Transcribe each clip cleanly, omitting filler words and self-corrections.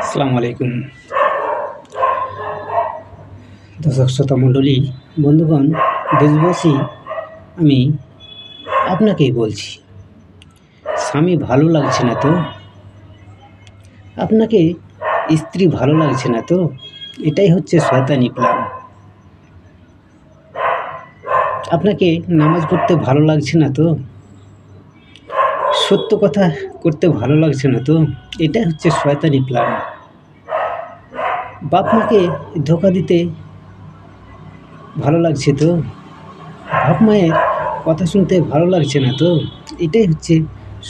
আসসালামু আলাইকুম। দর্শক শ্রোতা মণ্ডলী, বন্ধুগণ, দেশবাসী, আমি আপনাকেই বলছি, স্বামী ভালো লাগছে না তো? আপনাকে স্ত্রী ভালো লাগছে না তো? এটাই হচ্ছে শয়তানি প্ল্যান। আপনাকে নামাজ পড়তে ভালো লাগছে না তো? সত্য কথা করতে ভালো লাগছে না তো? এটাই হচ্ছে শয়তানি প্ল্যান। বাপ মাকে ধোঁকা দিতে ভালো লাগছে তো? বাপ মায়ের কথা শুনতে ভালো লাগছে না তো? এটাই হচ্ছে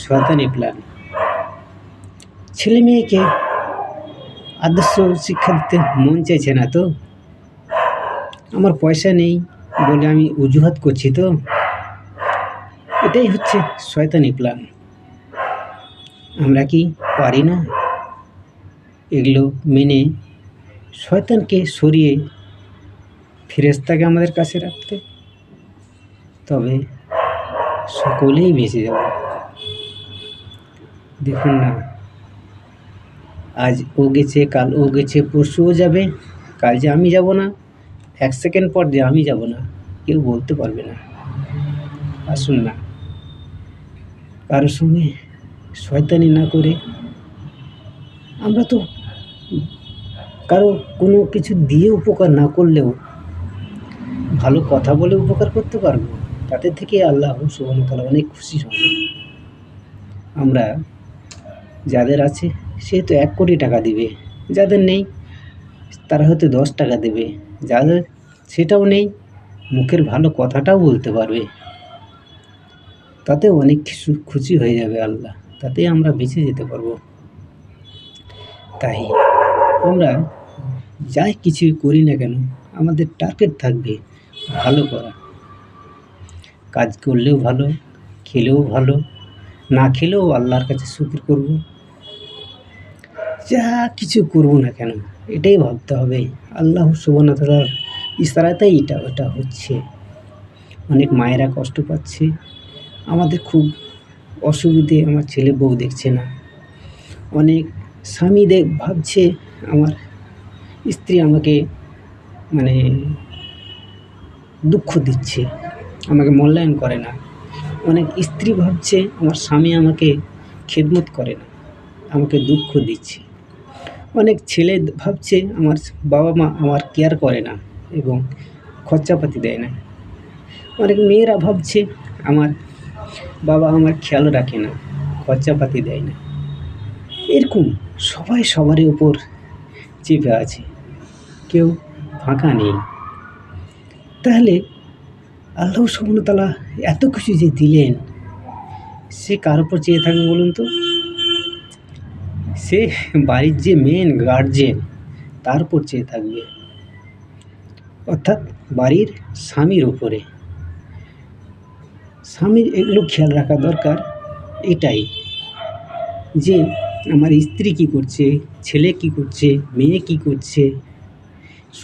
শয়তানি প্ল্যান। ছেলে মেয়েকে আদর্শ শিক্ষা দিতে মন চাইছে না তো? আমার পয়সা নেই বলে আমি অজুহাত করছি তো? এটাই হচ্ছে শয়তানি প্ল্যান। আমরা কি পারি না এগুলো মেনে শয়তানকে সরিয়ে ফেরেশতাকে আমাদের কাছে রাখতে? তবে সকলেই বেঁচে যাব। দেখুন না, আজ ও গেছে, কাল ও গেছে, পরশু ও যাবে, কাল যে আমি যাব না, 1 সেকেন্ড পর যে আমি যাব না, কেউ বলতে পারবে না। আসুন না, কারোর সঙ্গে শয়তানি না করে, আমরা তো কারো কোনো কিছু দিয়ে উপকার না করলেও ভালো কথা বলে উপকার করতে পারবো। তাতে থেকে আল্লাহ সুবহানাহু ওয়া তাআলা অনেক খুশি হবে। আমরা যাদের আছে সে তো 1 কোটি টাকা দিবে, যাদের নেই তারা হয়তো 10 টাকা দেবে, যাদের সেটাও নেই মুখের ভালো কথাটাও বলতে পারবে, তাতে অনেক কিছু খুশি হয়ে যাবে আল্লাহ, তাতে আমরা বেঁচে যেতে পারবো। তাই আমরা যাই কিছুই করি না কেন, আমাদের টার্গেট থাকবে ভালো করা। কাজ করলেও ভালো, খেলেও ভালো, না খেলেও আল্লাহর কাছে শুকর করব। যা কিছু করব না কেন এটাই ভাবতে হবে আল্লাহ সুবহানাহু ওয়া তাআলার ইশারাতেই এটা হচ্ছে। অনেক মায়েরা কষ্ট পাচ্ছে, আমাদের খুব অসুবিধে, আমার ছেলে বউ দেখছে না। অনেক স্বামী ভাবছে আমার স্ত্রী আমাকে মানে দুঃখ দিচ্ছে, আমাকে মূল্যায়ন করে না। অনেক স্ত্রী ভাবছে আমার স্বামী আমাকে খেদমত করে না, আমাকে দুঃখ দিচ্ছে। অনেক ছেলে ভাবছে আমার বাবা মা আমার কেয়ার করে না এবং খরচাপাতি দেয় না। অনেক মেয়েরা ভাবছে আমার বাবা আমার খেয়াল রাখে না, খরচাপাতি দেয় না। এরকম সবাই সবারই উপর চেপে আছে, কেউ ফাঁকা নেই। তাহলে আল্লাহ সুবহানাহু ওয়া তাআলা এত কিছু যে দিলেন, সে কার উপর চেয়ে থাকবে বলুন তো? সে বাড়ির যে মেন গার্জেন তার উপর চেয়ে থাকবে, অর্থাৎ বাড়ির স্বামীর উপরে। স্বামীর এগুলো খেয়াল রাখা দরকার, এটাই যে আমার স্ত্রী কী করছে, ছেলে কী করছে, মেয়ে কী করছে,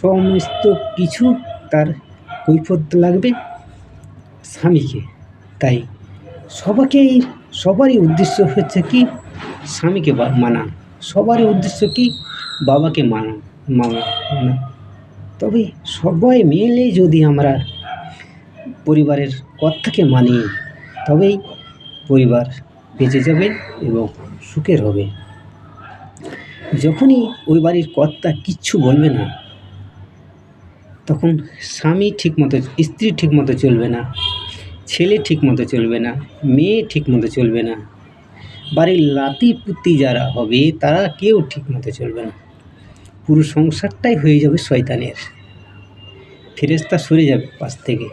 সমস্ত কিছু তার কৈফিয়ত লাগবে স্বামীকে। তাই সবারই উদ্দেশ্য হচ্ছে কি স্বামীকে মানা, সবারই উদ্দেশ্য কি বাবাকে মানা। তবে সবাই মিলে যদি আমরা পরিবারের কর্তাকে মানি, তবেই পরিবার বেঁচে যাবে এবং সুখের হবে। যখনই ওই বাড়ির কর্তা কিচ্ছু বলবে না, তখন স্বামী ঠিকমতো, স্ত্রী ঠিকমতো চলবে না, ছেলে ঠিকমতো চলবে না, মেয়ে ঠিকমতো চলবে না, বাড়ির নাতি-পুতি যারা হবে তারা কেউ ঠিকমতো চলবে না। পুরো সংসারটাই হয়ে যাবে শয়তানের। ফেরেশতা সরে যাবে পাশ থেকে।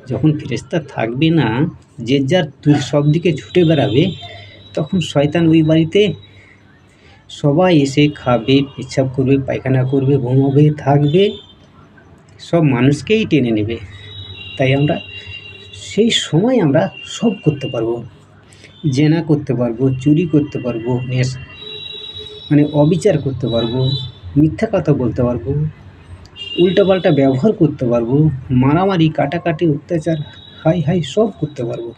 যখন ফেরেশতা থাকবে না, যে যার সব দিকে ছুটে বেড়াবে, তখন শয়তান ওই বাড়িতে সবাই এসে খাবে, পেচ্ছাপ করবে, পায়খানা করবে, ঘুমাবে, থাকবে, সব মানুষকেই টেনে নেবে। তাই আমরা সেই সময় আমরা সব করতে পারবো, জেনা করতে পারবো, চুরি করতে পারবো, অবিচার করতে পারবো, মিথ্যা কথা বলতে পারবো, উল্টাপাল্টা ব্যবহার করতে পারবো, মারামারি, কাটাকাটি, অত্যাচার, হাই সব করতে পারবো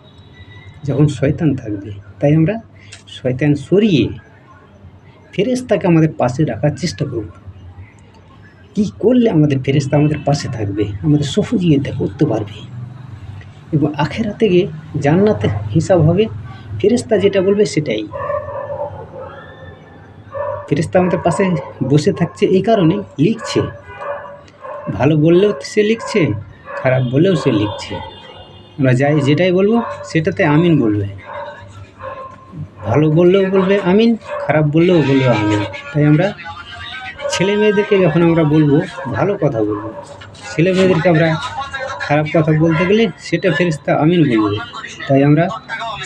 যখন শয়তান থাকবে। তাই আমরা শয়তান সরিয়ে ফেরেশতাকে আমাদের পাশে রাখার চেষ্টা করব। কী করলে আমাদের ফেরেশতা আমাদের পাশে থাকবে, আমাদের সহযোগিতা করতে পারবে এবং আখেরাতে গিয়ে জান্নাতে হিসাব হবে। ফেরেশতা যেটা বলবে সেটাই। ফেরেশতা আমাদের পাশে বসে থাকছে এই কারণে, লিখছে। ভালো বললেও সে লিখছে, খারাপ বললেও সে লিখছে। আমরা যেটাই বলবো সেটাতে আমিন বলবে। ভালো বললেও বলবে আমিন, খারাপ বললেও বলবে আমিন। তাই আমরা ছেলে মেয়েদেরকে যখন আমরা বলবো, ভালো কথা বলবো। ছেলে মেয়েদেরকে আমরা খারাপ কথা বলতে গেলে সেটা ফেরেশতা আমিন বলবে। তাই আমরা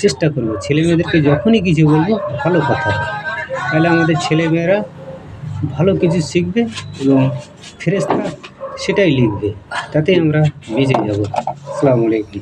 চেষ্টা করব ছেলে মেয়েদেরকে যখনই কিছু বলবো ভালো কথা, তাহলে আমাদের ছেলে মেয়েরা ভালো কিছু শিখবে এবং ফেরেশতা সেটাই লিখবে, তাতেই আমরা বেঁচে যাব। আসসালামু আলাইকুম।